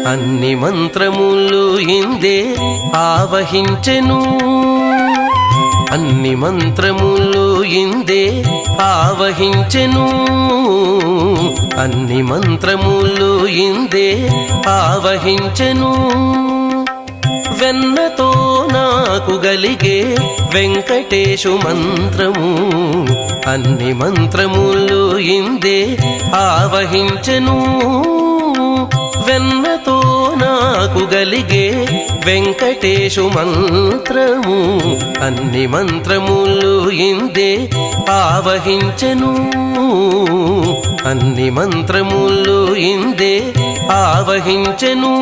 అన్ని మంత్రములు ఇందే ఆవహించెను అన్ని మంత్రములు ఇందే ఆవహించెను అన్ని మంత్రములు ఇందే ఆవహించెను వెన్నతో నాకు గలిగే వెంకటేశు మంత్రము అన్ని మంత్రములు ఇందే ఆవహించెను వెన్నతో నాకు గలిగే వెంకటేశు మంత్రము అన్ని మంత్రములు ఇందే ఆవహించెను అన్ని మంత్రములు ఇందే ఆవహించెను